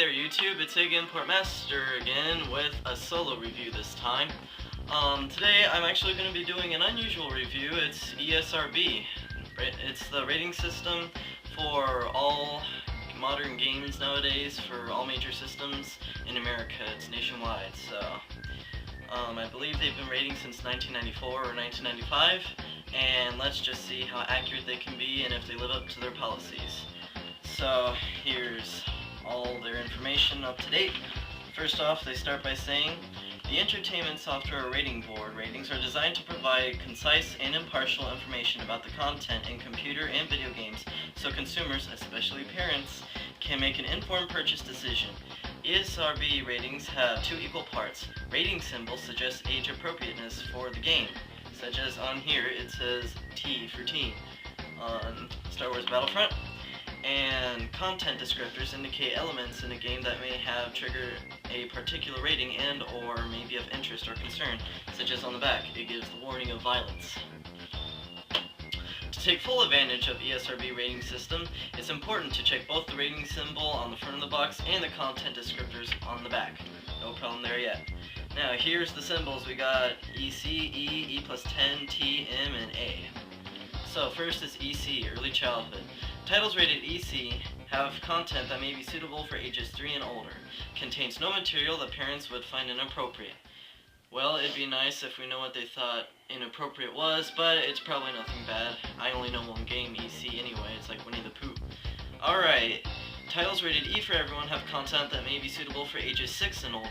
there YouTube, it's again Portmaster again with a solo review this time. Today I'm actually going to be doing an unusual review. It's ESRB. It's the rating system for all modern games nowadays for all major systems in America. It's nationwide, so I believe they've been rating since 1994 or 1995, and let's just see how accurate they can be and if they live up to their policies. So here's all their information up to date. First off, they start by saying, the Entertainment Software Rating Board ratings are designed to provide concise and impartial information about the content in computer and video games so consumers, especially parents, can make an informed purchase decision. ESRB ratings have two equal parts. Rating symbols suggest age appropriateness for the game, such as on here it says T for teen on Star Wars Battlefront, and content descriptors indicate elements in a game that may have triggered a particular rating and or may be of interest or concern, such as on the back, it gives the warning of violence. To take full advantage of ESRB rating system, it's important to check both the rating symbol on the front of the box and the content descriptors on the back. No problem there yet. Now here's the symbols. We got EC, E, E plus 10, T, M, and A. So first is EC, early childhood. Titles rated EC have content that may be suitable for ages 3 and older. Contains no material that parents would find inappropriate. Well, it'd be nice if we know what they thought inappropriate was, but it's probably nothing bad. I only know one game, EC, anyway. It's like Winnie the Pooh. Alright. Titles rated E for everyone have content that may be suitable for ages 6 and older.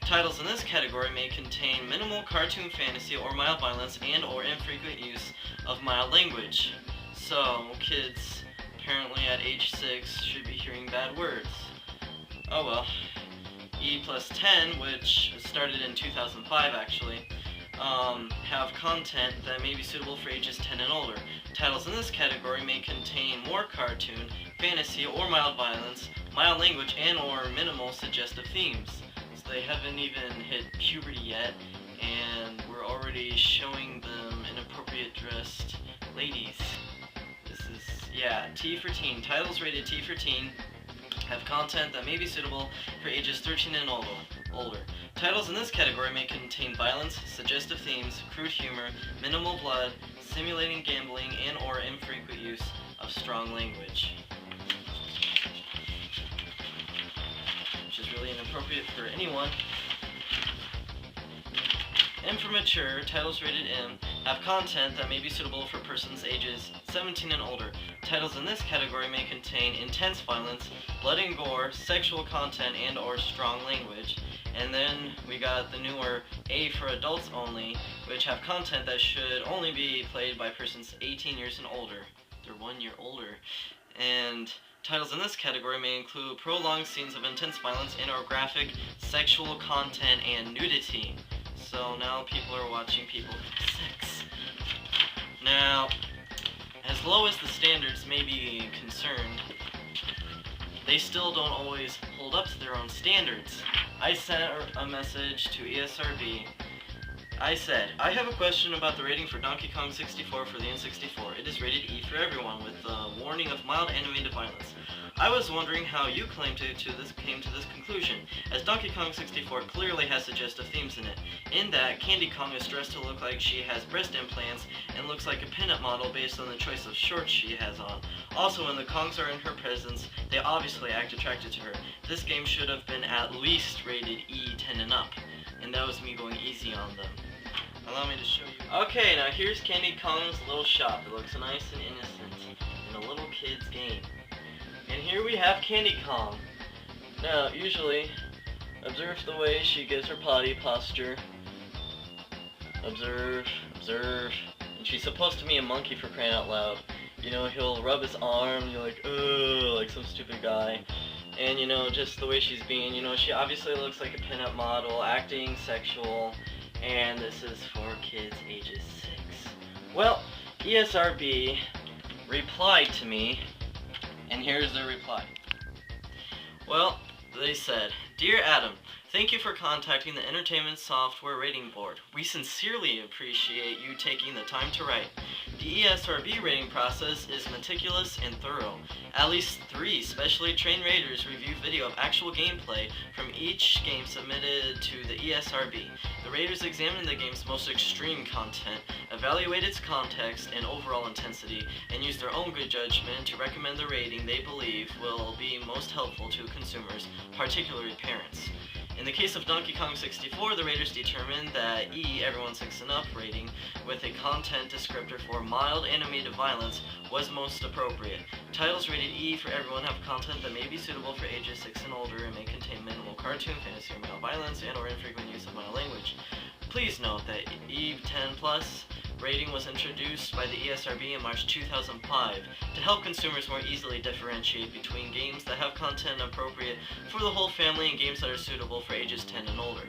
Titles in this category may contain minimal cartoon fantasy or mild violence and or infrequent use of mild language. So, kids apparently at age 6 should be hearing bad words. Oh well. E plus 10, which started in 2005 actually, have content that may be suitable for ages 10 and older. Titles in this category may contain more cartoon, fantasy, or mild violence, mild language, and or minimal suggestive themes. So they haven't even hit puberty yet, and we're already showing them inappropriate dressed ladies. Yeah, T for teen. Titles rated T for teen have content that may be suitable for ages 13 and older. Titles in this category may contain violence, suggestive themes, crude humor, minimal blood, simulating gambling, and or infrequent use of strong language. Which is really inappropriate for anyone. M for mature, titles rated M have content that may be suitable for persons ages 17 and older. Titles in this category may contain intense violence, blood and gore, sexual content, and or strong language. And then we got the newer A for adults only, which have content that should only be played by persons 18 years and older. They're 1 year older. And titles in this category may include prolonged scenes of intense violence and or graphic sexual content and nudity. So now people are watching people have sex. Now, as low as the standards may be concerned, they still don't always hold up to their own standards. I sent a message to ESRB. I said, I have a question about the rating for Donkey Kong 64 for the N64. It is rated E for everyone with the warning of mild animated violence. I was wondering how you came to this conclusion, as Donkey Kong 64 clearly has suggestive themes in it. In that, Candy Kong is dressed to look like she has breast implants and looks like a pinup model based on the choice of shorts she has on. Also, when the Kongs are in her presence, they obviously act attracted to her. This game should have been at least rated E 10 and up, and that was me going easy on them. Allow me to show you. Okay, now here's Candy Kong's little shop. It looks nice and innocent in a little kid's game. And here we have Candy Kong. Now, usually, observe the way she gives her potty posture. Observe, observe. And she's supposed to be a monkey, for crying out loud. You know, he'll rub his arm, you're like, ugh, like some stupid guy. And, you know, just the way she's being, you know, she obviously looks like a pinup model, acting sexual. And this is for kids ages 6. Well, ESRB replied to me, and here's their reply. Well, they said, Dear Adam, thank you for contacting the Entertainment Software Rating Board. We sincerely appreciate you taking the time to write. The ESRB rating process is meticulous and thorough. At least 3 specially trained raters review video of actual gameplay from each game submitted to the ESRB. The raters examine the game's most extreme content, evaluate its context and overall intensity, and use their own good judgment to recommend the rating they believe will be most helpful to consumers, particularly parents. In the case of Donkey Kong 64, the raters determined that E, everyone 6 and up rating, with a content descriptor for mild animated violence was most appropriate. Titles rated E for everyone have content that may be suitable for ages 6 and older and may contain minimal cartoon, fantasy, or mild violence and or infrequent use of mild language. Please note that E10 Plus rating was introduced by the ESRB in March 2005 to help consumers more easily differentiate between games that have content appropriate for the whole family and games that are suitable for ages 10 and older.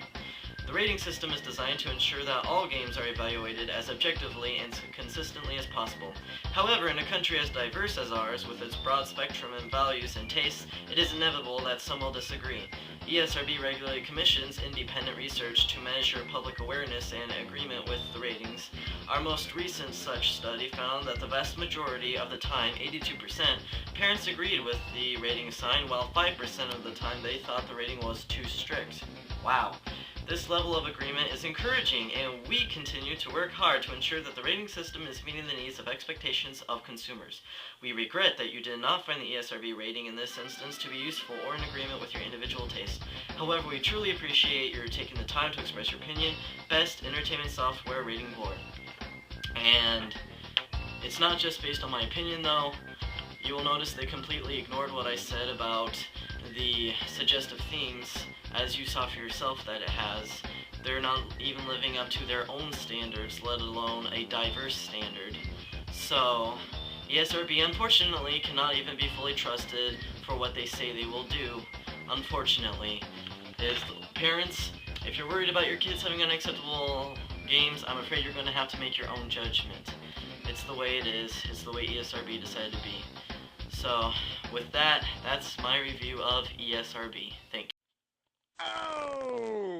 The rating system is designed to ensure that all games are evaluated as objectively and consistently as possible. However, in a country as diverse as ours, with its broad spectrum in values and tastes, it is inevitable that some will disagree. ESRB regularly commissions independent research to measure public awareness and agreement with the ratings. Our most recent such study found that the vast majority of the time, 82%, parents agreed with the rating assigned, while 5% of the time they thought the rating was too strict. Wow. This level of agreement is encouraging, and we continue to work hard to ensure that the rating system is meeting the needs of expectations of consumers. We regret that you did not find the ESRB rating in this instance to be useful or in agreement with your individual taste. However, we truly appreciate your taking the time to express your opinion. Best Entertainment Software Rating Board. And it's not just based on my opinion, though. You will notice they completely ignored what I said about the suggestive themes, as you saw for yourself that it has. They're not even living up to their own standards, let alone a diverse standard. So, ESRB unfortunately cannot even be fully trusted for what they say they will do. Unfortunately. Parents, if you're worried about your kids having unacceptable games, I'm afraid you're going to have to make your own judgment. It's the way it is. It's the way ESRB decided to be. So, with that, that's my review of ESRB. Thank you. Oh!